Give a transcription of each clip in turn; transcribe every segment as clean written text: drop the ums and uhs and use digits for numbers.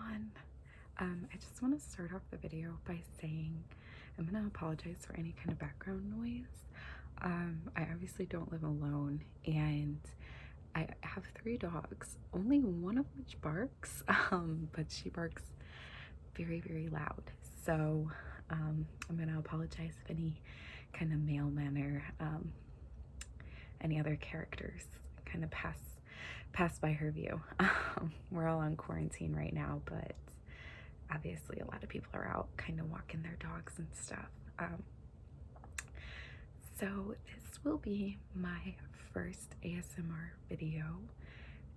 everyone. I just want to start off the video by saying I'm going to apologize for any kind of background noise. I obviously don't live alone, and I have three dogs, only one of which barks, but she barks very, very loud. So I'm going to apologize if any kind of mailman or any other characters kind of pass by her view. We're all on quarantine right now, but obviously a lot of people are out kind of walking their dogs and stuff. So this will be my first ASMR video,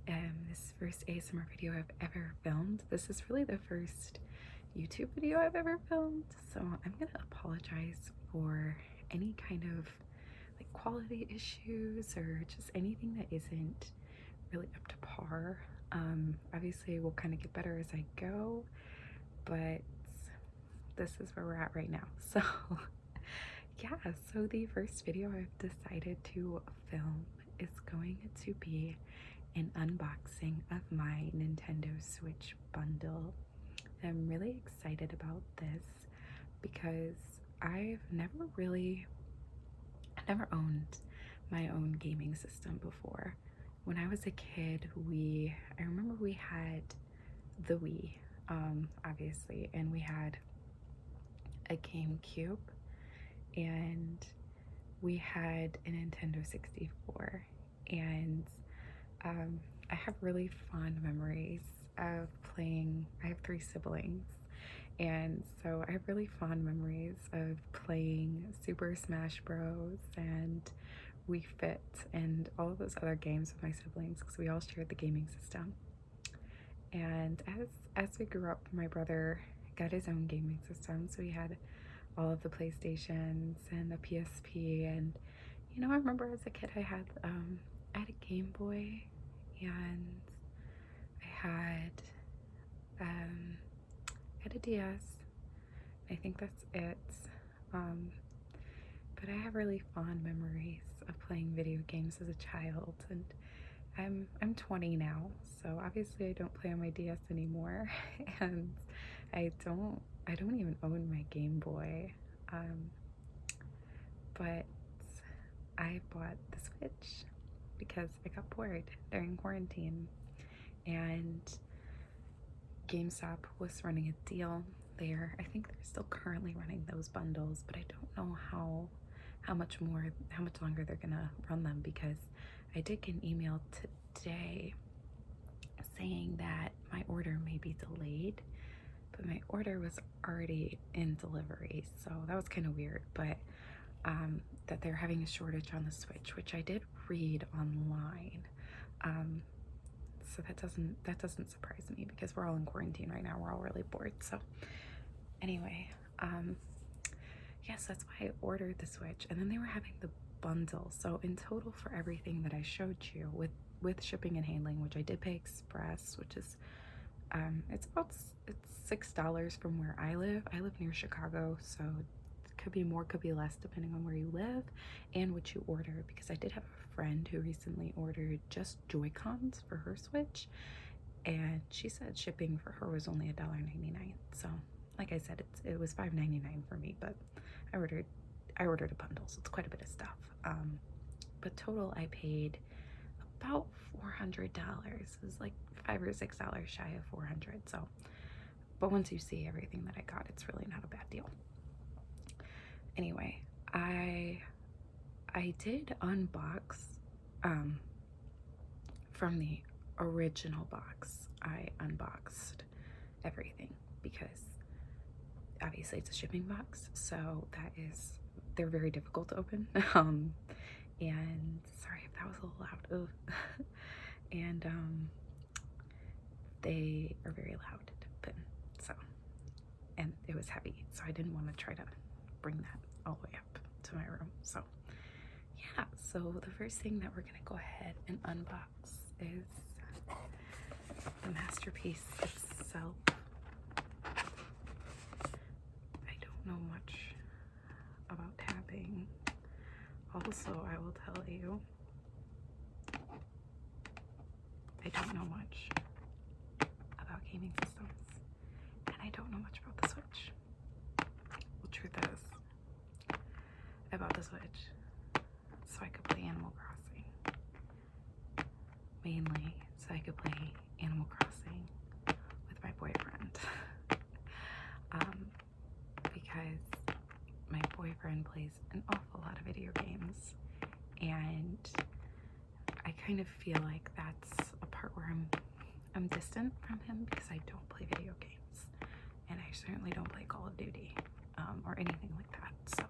and this first ASMR video I've ever filmed. This is really the first YouTube video I've ever filmed, so I'm gonna apologize for any kind of like quality issues or just anything that isn't really up to par. Obviously we'll kind of get better as I go, but this is where we're at right now. So yeah, so the first video I've decided to film is going to be an unboxing of my Nintendo Switch bundle. I'm really excited about this because I've never owned my own gaming system before. When I was a kid, I remember we had the Wii, obviously, and we had a GameCube, and we had a Nintendo 64, and I have really fond memories of playing. I have three siblings, and so I have really fond memories of playing Super Smash Bros. And Wii Fit and all of those other games with my siblings because we all shared the gaming system. And as we grew up, my brother got his own gaming system, so he had all of the PlayStations and the PSP. And you know, I remember as a kid I had a Game Boy, and I had a DS. I think that's it. But I have really fond memories of playing video games as a child, and I'm 20 now, so obviously I don't play on my DS anymore, and I don't even own my Game Boy. But I bought the Switch because I got bored during quarantine, and GameStop was running a deal there. I think they're still currently running those bundles, but I don't know how much longer they're gonna run them, because I did get an email today saying that my order may be delayed, but my order was already in delivery, so that was kind of weird. But that they're having a shortage on the Switch, which I did read online. So that doesn't surprise me because we're all in quarantine right now. We're all really bored. So anyway, yes, that's why I ordered the Switch, and then they were having the bundle. So in total, for everything that I showed you with shipping and handling, which I did pay express, which is it's $6 from where I live. I live near Chicago, so it could be more, could be less, depending on where you live and what you order, because I did have a friend who recently ordered just Joy-Cons for her Switch, and she said shipping for her was only $1.99. So like I said, it was $5.99 for me, but I ordered a bundle, so it's quite a bit of stuff. But total I paid about $400. It was like $5 or $6 shy of 400. So, but once you see everything that I got, it's really not a bad deal. Anyway, I did unbox from the original box. I unboxed everything because obviously it's a shipping box, so they're very difficult to open. And sorry if that was a little loud. Ugh. And they are very loud to open. So, and it was heavy, so I didn't want to try to bring that all the way up to my room. So yeah, so the first thing that we're gonna go ahead and unbox is the masterpiece itself. I don't know much about tapping. Also, I will tell you, I don't know much about gaming systems. know much about the Switch. The truth is, I bought the Switch so I could play Animal Crossing. Mainly so I could play Animal Crossing with my boyfriend. Because my boyfriend plays an awful lot of video games, and I kind of feel like that's a part where I'm distant from him because I don't play video games, and I certainly don't play Call of Duty or anything like that. So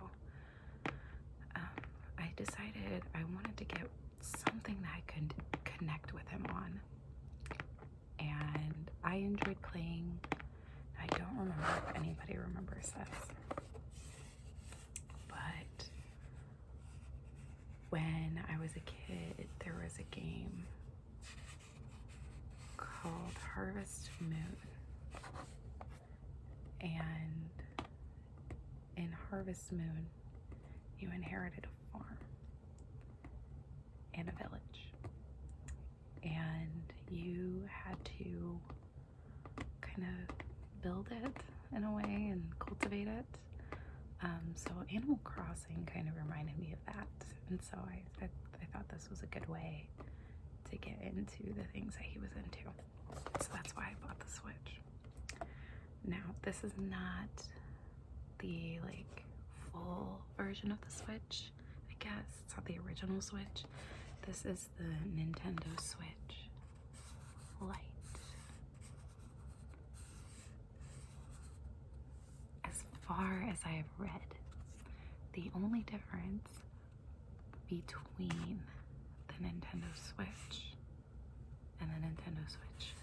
I decided I wanted to get something that I could connect with him on, and I enjoyed playing. I don't remember if anybody remembers this, but when I was a kid, there was a game called Harvest Moon, and in Harvest Moon, you inherited a farm and a village, and you had to kind of build it in a way and cultivate it. So Animal Crossing kind of reminded me of that, and so I thought this was a good way to get into the things that he was into. So that's why I bought the Switch. Now, this is not the like full version of the Switch, I guess. It's not the original Switch. This is the Nintendo Switch Lite. As far as I have read, the only difference between the Nintendo Switch and the Nintendo Switch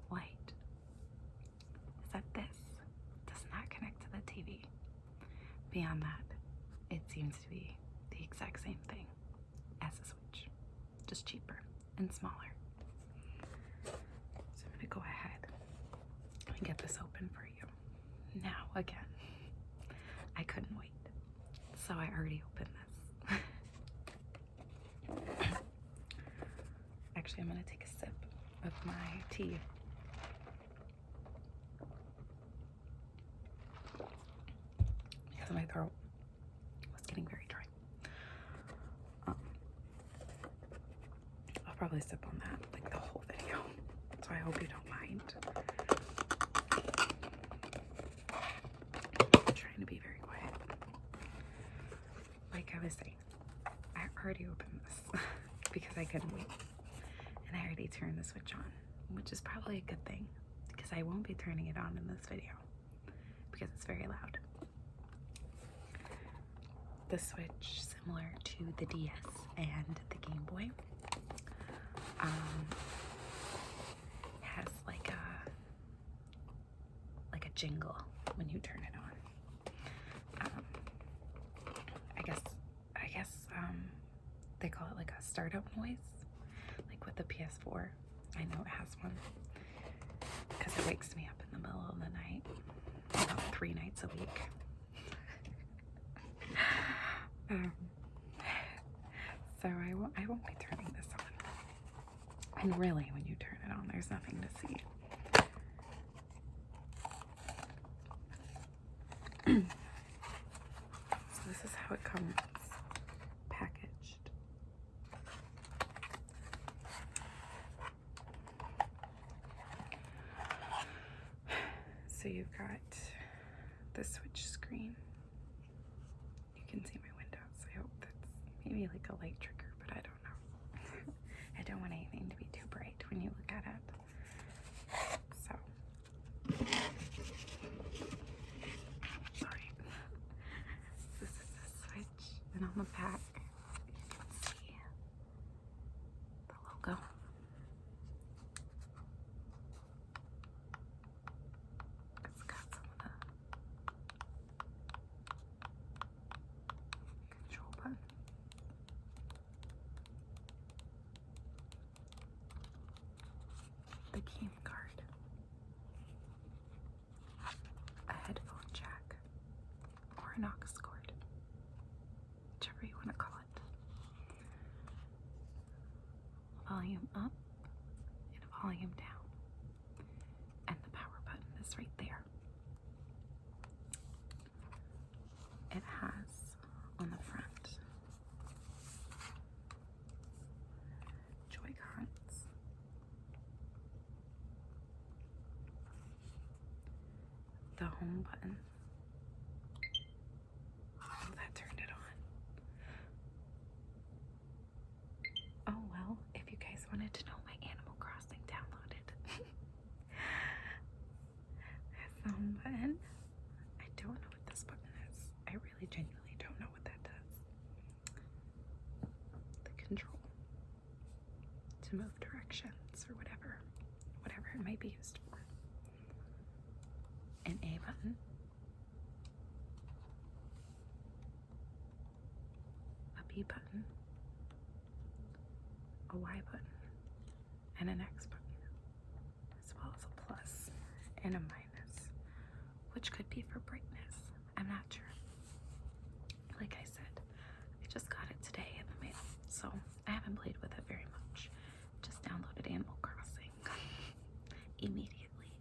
Lite is that this does not connect to the TV. Beyond that, it seems to be the exact same thing as the Switch, just cheaper and smaller. So I'm gonna go ahead and get this open for you. Now, again, I couldn't wait, so I already opened this. Actually, I'm gonna take a sip of my tea. Because my throat was getting very dry. I'll probably sip on that like the whole video, so I hope you don't mind. I'm trying to be very quiet. Like I was saying, I already opened this because I couldn't wait. And I already turned the Switch on, which is probably a good thing because I won't be turning it on in this video because it's very loud. The Switch, similar to the DS and the Game Boy, has like a jingle when you turn it on. I guess they call it like a startup noise, like with the PS4. I know it has one because it wakes me up in the middle of the night about 3 nights a week. So I won't be turning this on. And really, when you turn it on, there's nothing to see. So this is how it comes packaged. So you've got the Switch screen. You can see my windows. I hope that's maybe like a light trigger, but I don't know. I don't want anything to be too bright when you look at it. So, sorry. This is the Switch, and on the back, you can see the logo. It's got some of the control button. the home button. Oh, that turned it on. Oh well, if you guys wanted to know my Animal Crossing downloaded. That's the home button. I don't know what this button is. I really genuinely don't know what that does. The control to move directions or whatever it might be used for. An A button. A B button. A Y button. And an X button. As well as a plus and a minus, which could be for brightness. I'm not sure. Like I said, I just got it today in the mail, so I haven't played with it very much. Just downloaded Animal Crossing immediately.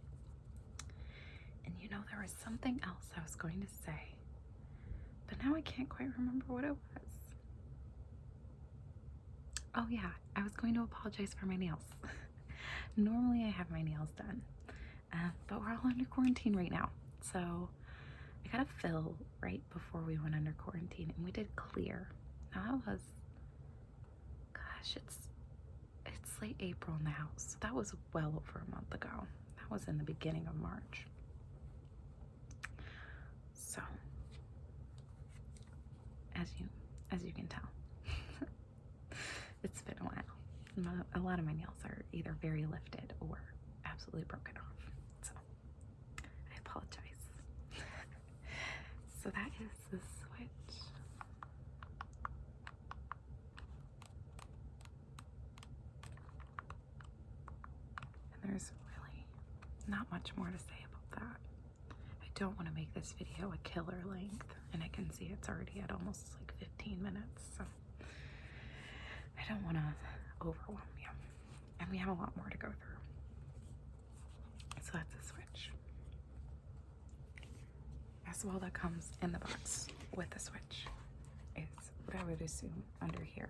And you know, there was something else I was going to say, but now I can't quite remember what it was. Oh yeah, I was going to apologize for my nails. Normally I have my nails done, but we're all under quarantine right now, so I got a fill right before we went under quarantine, and we did clear. Now that was, gosh, it's late April now, so that was well over a month ago. That was in the beginning of March. So, as you can tell, it's been a while. A lot of my nails are either very lifted or absolutely broken off, so I apologize. So that is the Switch. And there's really not much more to say about that. I don't want to make this video a killer length, and I can see it's already at almost like 15 minutes, so I don't want to overwhelm you. And we have a lot more to go through. So that's the Switch. As well, that comes in the box with the Switch is what I would assume under here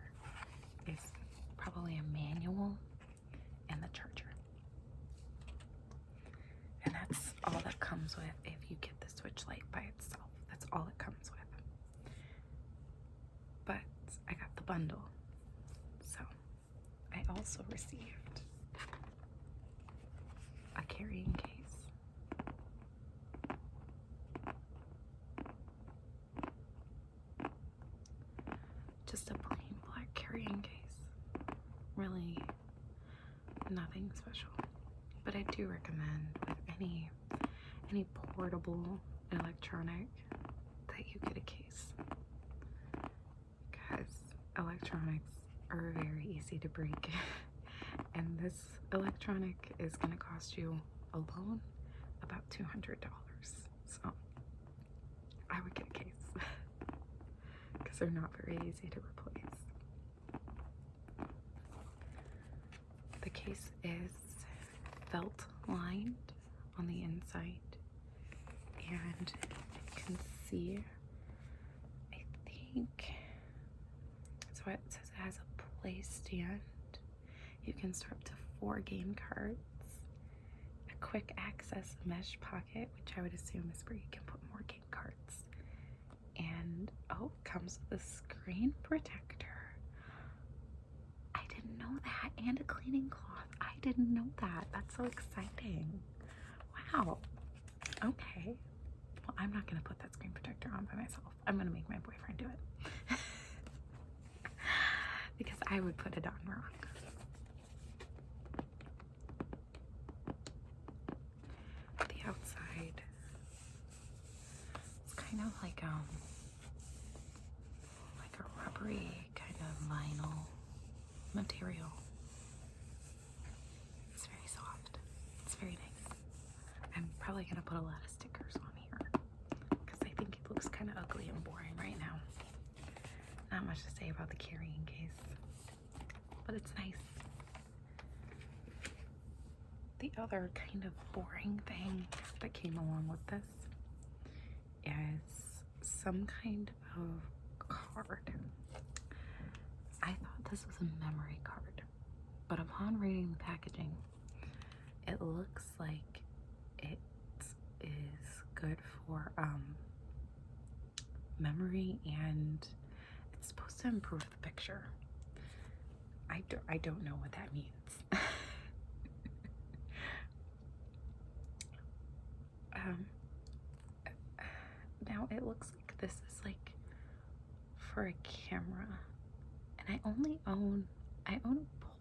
is probably a manual and the charger. And that's all that comes with if you get the Switch Lite by itself. That's all it comes with. But I got the bundle. So I also received a carrying case. Just a plain black carrying case. Really nothing special. But I do recommend with any portable electronic that you get a case. Because electronics are very easy to break. And this electronic is going to cost you alone about $200. So I would get a case because they're not very easy to replace. The case is felt lined on the inside, and you can see, I think, so it says it has a play stand. You can store up to 4 game cards, a quick access mesh pocket, which I would assume is where you can put more game cards, and oh, it comes with a screen protector. I didn't know that, and a cleaning cloth. I didn't know that. That's so exciting. Wow. Okay. Well, I'm not going to put that screen protector on by myself. I'm going to make my boyfriend do it. Because I would put it on wrong. The outside, it's kind of like a rubbery kind of vinyl material. It's very soft. It's very nice. I'm probably going to put a lot of stickers on here because I think it looks kind of ugly and boring right now. Not much to say about the carrying case, but it's nice. The other kind of boring thing that came along with this is some kind of card. I thought this was a memory card, but upon reading the packaging, it looks like it is good for memory, and it's supposed to improve the picture. I don't know what that means. Now it looks like this is like for a camera, and I own a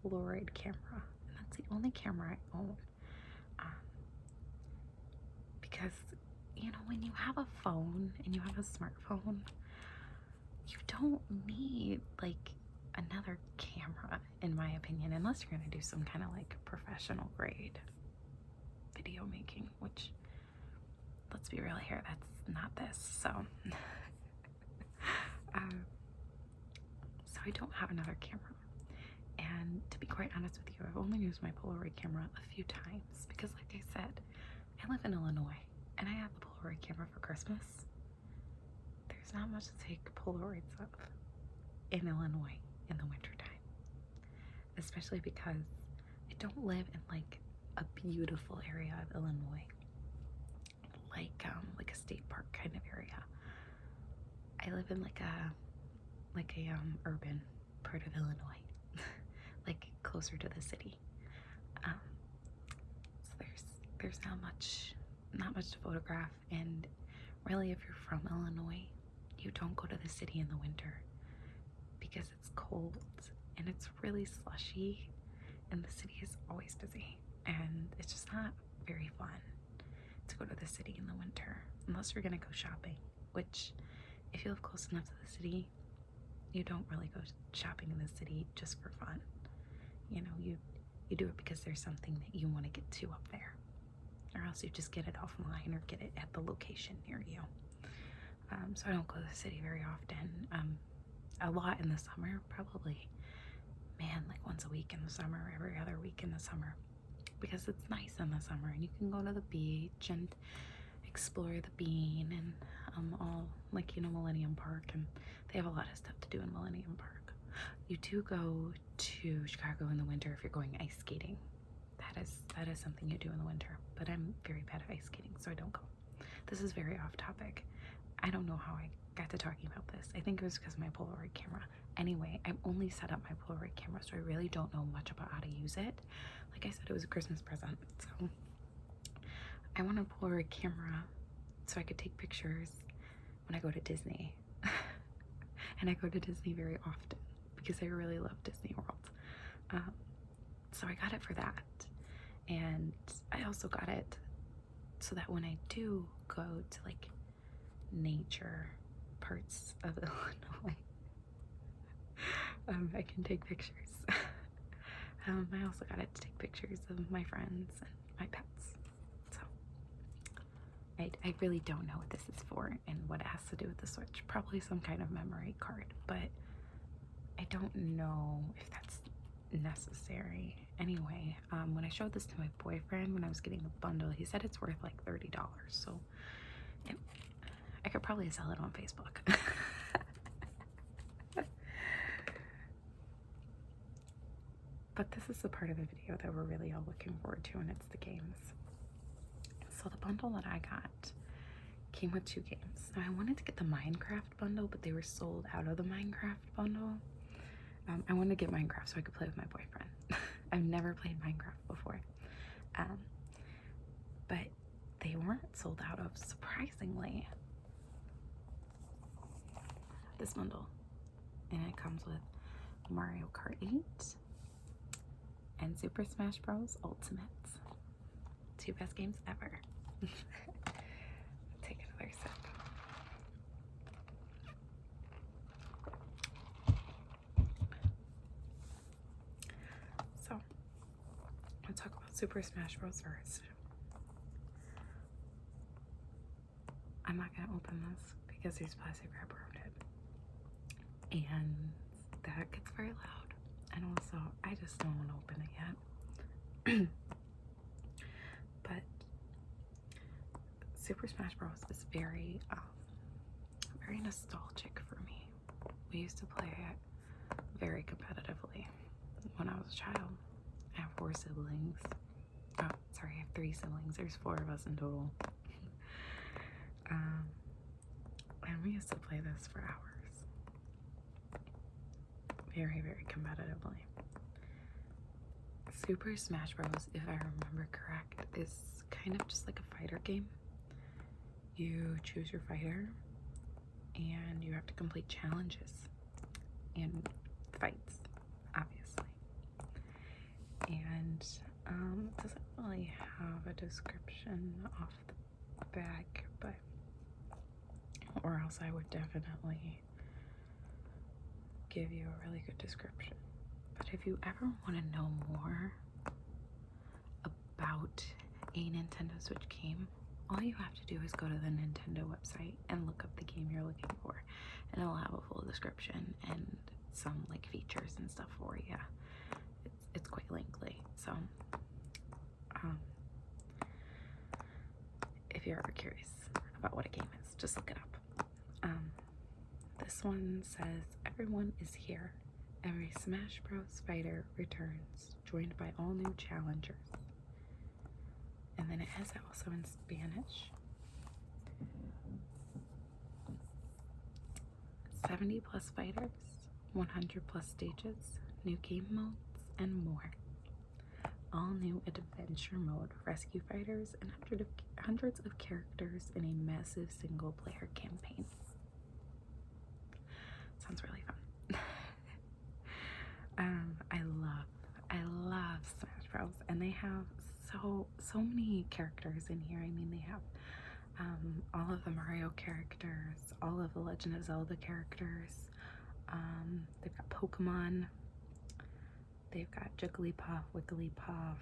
Polaroid camera, and that's the only camera I own. Because, you know, when you have a phone and you have a smartphone, you don't need like another camera, in my opinion, unless you're gonna do some kind of like professional grade video making, which, let's be real here, that's not this. So so I don't have another camera, and to be quite honest with you, I've only used my Polaroid camera a few times because, like I said, I live in Illinois and I had the Polaroid camera for Christmas. There's not much to take Polaroids of in Illinois in the wintertime, especially because I don't live in like a beautiful area of Illinois, like a state park kind of area. I live in like a urban part of Illinois, like closer to the city. So there's not much to photograph, and really, if you're from Illinois, you don't go to the city in the winter because it's cold and it's really slushy, and the city is always busy, and it's just not very fun to go to the city in the winter unless you're gonna go shopping, which, if you live close enough to the city, you don't really go shopping in the city just for fun. You know, you do it because there's something that you want to get to up there, or else you just get it offline or get it at the location near you. So I don't go to the city very often. A lot in the summer, probably, man, like once a week in the summer, every other week in the summer, because it's nice in the summer and you can go to the beach and explore the Bean and all, like, you know, Millennium Park, and they have a lot of stuff to do in Millennium Park. You do go to Chicago in the winter if you're going ice skating. That is something you do in the winter, but I'm very bad at ice skating, so I don't go. This is very off topic. I don't know how I got to talking about this. I think it was because of my Polaroid camera. Anyway, I've only set up my Polaroid camera, so I really don't know much about how to use it. Like I said, it was a Christmas present, so I want a Polaroid camera so I could take pictures when I go to Disney. And I go to Disney very often because I really love Disney World. So I got it for that. And I also got it so that when I do go to like nature parts of Illinois, I can take pictures. I also got it to take pictures of my friends and my pets. So I really don't know what this is for and what it has to do with the Switch. Probably some kind of memory card, but I don't know if that's necessary. Anyway, when I showed this to my boyfriend when I was getting the bundle, he said it's worth like $30, so I could probably sell it on Facebook. But this is the part of the video that we're really all looking forward to, and it's the games. So the bundle that I got came with 2 games. Now I wanted to get the Minecraft bundle, but they were sold out of the Minecraft bundle. I wanted to get Minecraft so I could play with my boyfriend. I've never played Minecraft before. But they weren't sold out of, surprisingly, this bundle. And it comes with Mario Kart 8 and Super Smash Bros. Ultimate. 2 best games ever. Take another sip. So, let's talk about Super Smash Bros. First. I'm not gonna open this because there's plastic wrap around it, and that gets very loud. And also, I just don't want to open it yet. But Super Smash Bros. Is very nostalgic for me. We used to play it very competitively when I was a child. I have 4 siblings. Oh, sorry, I have 3 siblings. There's 4 of us in total. And we used to play this for hours. Very, very competitively. Super Smash Bros., if I remember correct, is kind of just like a fighter game. You choose your fighter and you have to complete challenges and fights, obviously. And it doesn't really have a description off the back, but or else I would definitely give you a really good description. But if you ever want to know more about a Nintendo Switch game, all you have to do is go to the Nintendo website and look up the game you're looking for, and it'll have a full description and some like features and stuff for you. It's quite lengthy, so if you're ever curious about what a game is, just look it up. This one says, everyone is here. Every Smash Bros. Fighter returns, joined by all new challengers. And then it has it also in Spanish. 70 plus fighters, 100 plus stages, new game modes, and more. All new adventure mode, rescue fighters, and hundreds of characters in a massive single player campaign. Sounds really fun. I love Smash Bros. And they have so many characters in here. I mean, they have all of the Mario characters, all of the Legend of Zelda characters. They've got Pokemon. They've got Jigglypuff, Wigglypuff.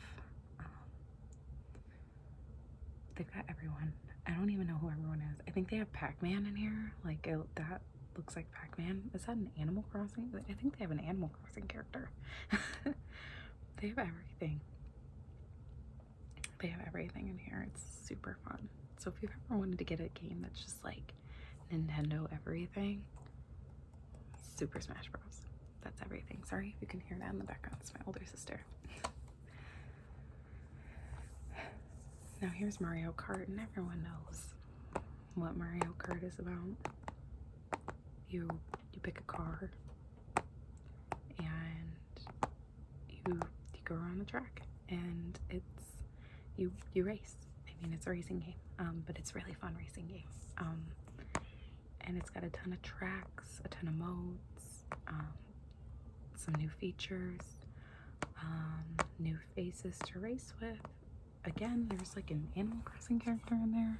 They've got everyone. I don't even know who everyone is. I think they have Pac-Man in here. Like, that looks like Pac-Man. Is that an Animal Crossing? I think they have an Animal Crossing character. They have everything. They have everything in here. It's super fun. So if you've ever wanted to get a game that's just like Nintendo everything, Super Smash Bros. That's everything. Sorry if you can hear that in the background. It's my older sister. Now here's Mario Kart, and everyone knows what Mario Kart is about. You pick a car and you go around the track, and it's you race. I mean, it's a racing game, but it's a really fun racing game. And it's got a ton of tracks, a ton of modes, some new features, new faces to race with. Again, there's like an Animal Crossing character in there.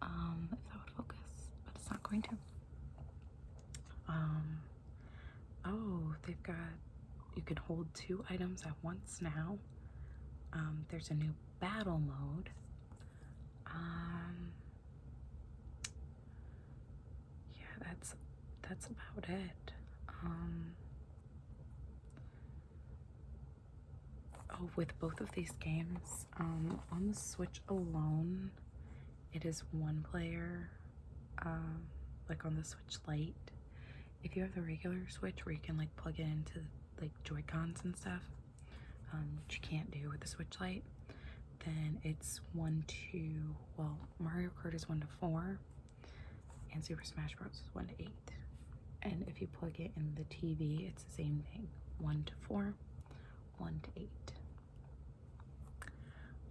If that would focus, but it's not going to. Oh, they've got, you can hold 2 items at once now. There's a new battle mode. Yeah, that's about it. Oh, with both of these games, on the Switch alone, it is 1 player, like on the Switch Lite. If you have the regular Switch where you can like plug it into like Joy-Cons and stuff, which you can't do with the Switch Lite, then it's 1 to, well, Mario Kart is 1 to 4, and Super Smash Bros. Is 1 to 8. And if you plug it in the TV, it's the same thing, 1 to 4, 1 to 8.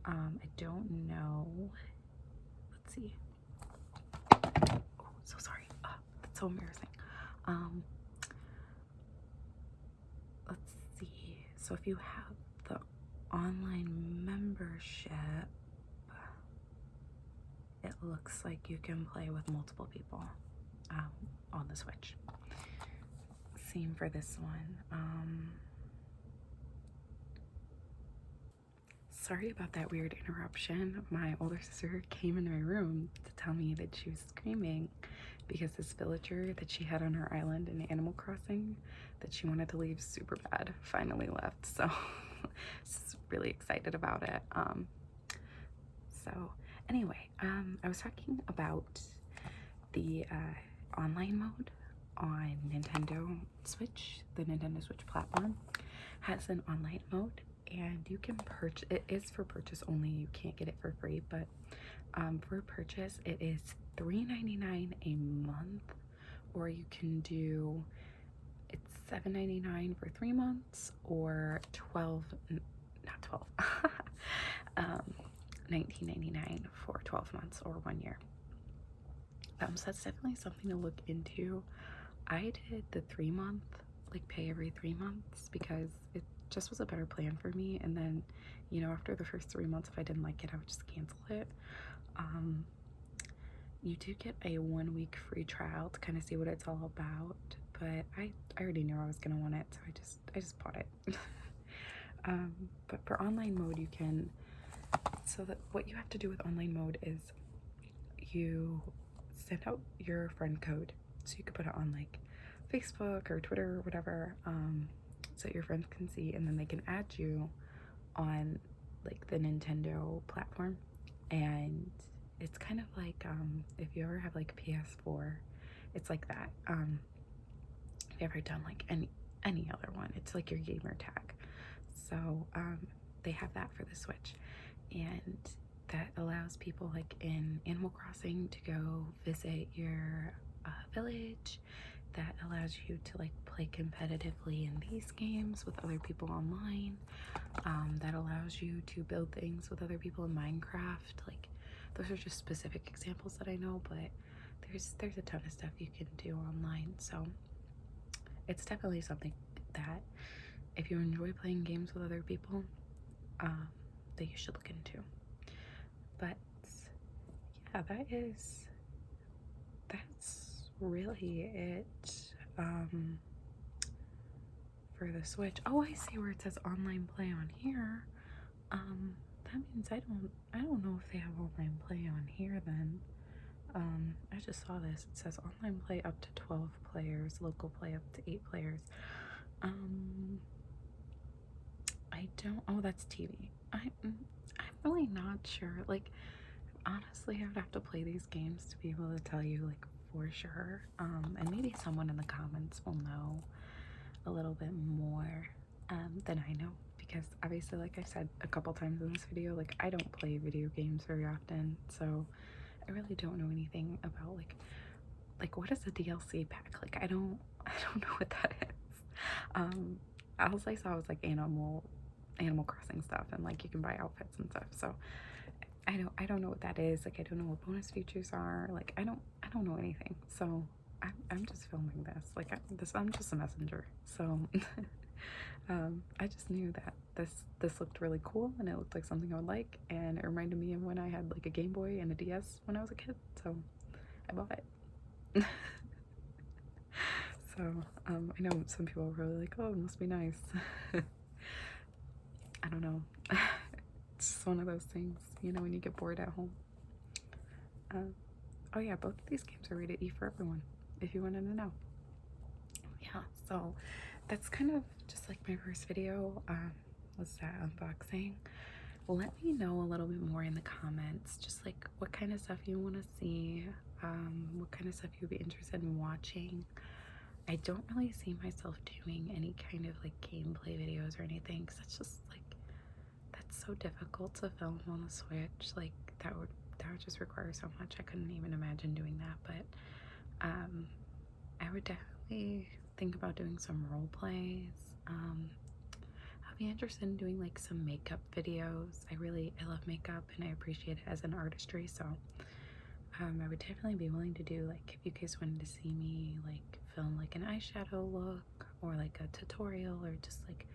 I don't know. Let's see. Oh, so sorry. That's so embarrassing. Let's see. So if you have the online membership, it looks like you can play with multiple people on the Switch. Same for this one. Sorry about that weird interruption. My older sister came into my room to tell me that she was screaming because this villager that she had on her island in Animal Crossing that she wanted to leave super bad finally left. So just really excited about it. So anyway, I was talking about the online mode on Nintendo Switch. The Nintendo Switch platform has an online mode, and you can purchase it. Is for purchase only. You can't get it for free, but For purchase, it is $3.99 a month, or you can do it's $7.99 for 3 months, or 12, not 12, $19.99 for 12 months or 1 year. So that's definitely something to look into. I did the 3 month, like pay every 3 months, because it just was a better plan for me. And then, you know, after the first 3 months, if I didn't like it, I would just cancel it. You do get a 1 week free trial to kind of see what it's all about, but I already knew I was gonna want it, so I just bought it. But for online mode, you can, so that what you have to do with online mode is you send out your friend code, so you could put it on like Facebook or Twitter or whatever, so that your friends can see, and then they can add you on like the Nintendo platform. And it's kind of like if you ever have like a PS4, it's like that. If you ever done like any other one, it's like your gamer tag. So they have that for the Switch, and that allows people like in Animal Crossing to go visit your village. That allows you to like play competitively in these games with other people online. That allows you to build things with other people in Minecraft. Like, those are just specific examples that I know, but there's a ton of stuff you can do online. So it's definitely something that if you enjoy playing games with other people, that you should look into. But yeah, that's really it for the Switch. Oh, I see where it says online play on here. That means I don't know if they have online play on here then. I just saw this. It says online play up to 12 players, local play up to 8 players. I don't, oh, that's TV. I'm really not sure. Like, honestly, I would have to play these games to be able to tell you, like, for sure. And maybe someone in the comments will know a little bit more than I know, because obviously, like I said a couple times in this video, like, I don't play video games very often, so I really don't know anything about like what is a DLC pack? Like, I don't know what that is. All I saw was like Animal Crossing stuff, and like you can buy outfits and stuff. So I don't know what that is. Like, I don't know what bonus features are. Like, I don't know anything. So I'm just filming this. Like, I'm just a messenger. So I just knew that this looked really cool, and it looked like something I would like, and it reminded me of when I had like a Game Boy and a DS when I was a kid. So I bought it. So I know some people are really like, oh, it must be nice. I don't know. It's just one of those things, you know, when you get bored at home. Oh yeah, both of these games are rated E for everyone, if you wanted to know. Yeah, so that's kind of just like my first video. Was that unboxing? Let me know a little bit more in the comments, just like what kind of stuff you want to see, what kind of stuff you'd be interested in watching. I don't really see myself doing any kind of like gameplay videos or anything, because that's just like, that's so difficult to film on the Switch. Like, that would just require so much. I couldn't even imagine doing that. But I would definitely think about doing some role plays. I'll be interested in doing like some makeup videos. I love makeup, and I appreciate it as an artistry. So I would definitely be willing to do, like, if you guys wanted to see me like film like an eyeshadow look, or like a tutorial, or just like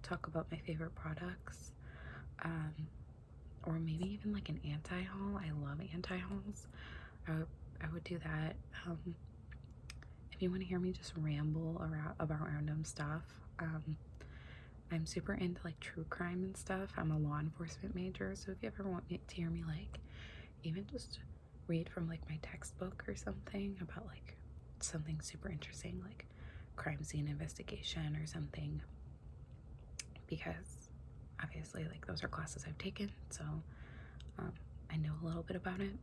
talk about my favorite products, or maybe even like an anti-haul. I love anti-hauls. I would do that. If you want to hear me just ramble about random stuff, I'm super into like true crime and stuff. I'm a law enforcement major, so if you ever want to hear me like even just read from like my textbook or something about like something super interesting, like crime scene investigation or something, because obviously like those are classes I've taken, so I know a little bit about it.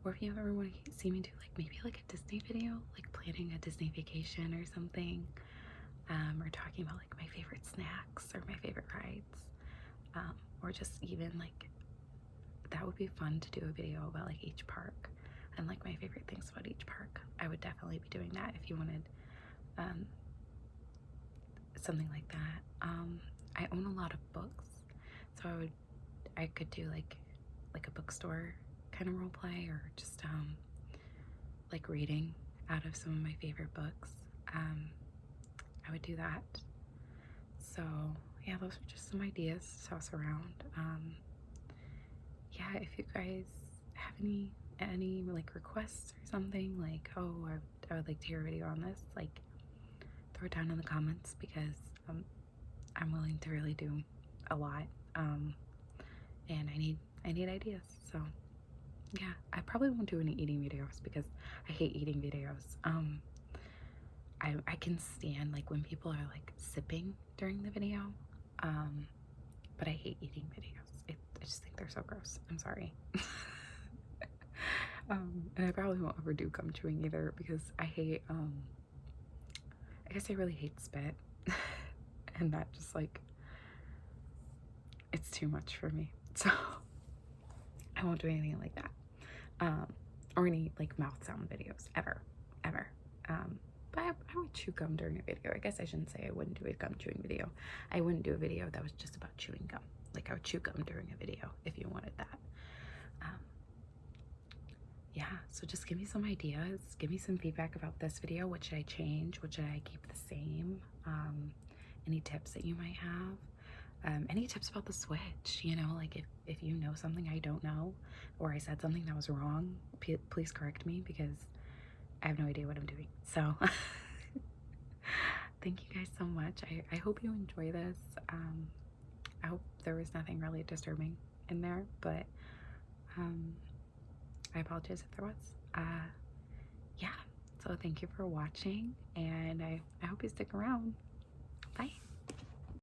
Or if you ever want to see me do like maybe like a Disney video, like planning a Disney vacation or something, or talking about like my favorite snacks or my favorite rides, or just even like that would be fun to do a video about like each park and like my favorite things about each park. I would definitely be doing that if you wanted um, something like that. I own a lot of books, so I could do like a bookstore kind of role play, or just like reading out of some of my favorite books. I would do that. So yeah, those are just some ideas to toss around. Yeah, if you guys have any like requests or something, like, oh, I would like to hear a video on this, like throw it down in the comments, because I'm willing to really do a lot. And I need ideas. So yeah, I probably won't do any eating videos because I hate eating videos. I can stand like when people are like sipping during the video, but I hate eating videos. I just think they're so gross. I'm sorry. And I probably won't ever do gum chewing either, because I hate, I guess I really hate spit. And that just like, it's too much for me. So I won't do anything like that. Or any like mouth sound videos ever. But I would chew gum during a video. I guess I shouldn't say I wouldn't do a gum chewing video. I wouldn't do a video that was just about chewing gum. Like I would chew gum during a video if you wanted that. Yeah, so just give me some ideas. Give me some feedback about this video. What should I change? What should I keep the same? Any tips that you might have? Any tips about the Switch? You know, like if you know something I don't know, or I said something that was wrong, please correct me, because I have no idea what I'm doing. So thank you guys so much. I hope you enjoy this. I hope there was nothing really disturbing in there, but I apologize if there was. Yeah, so thank you for watching, and I hope you stick around.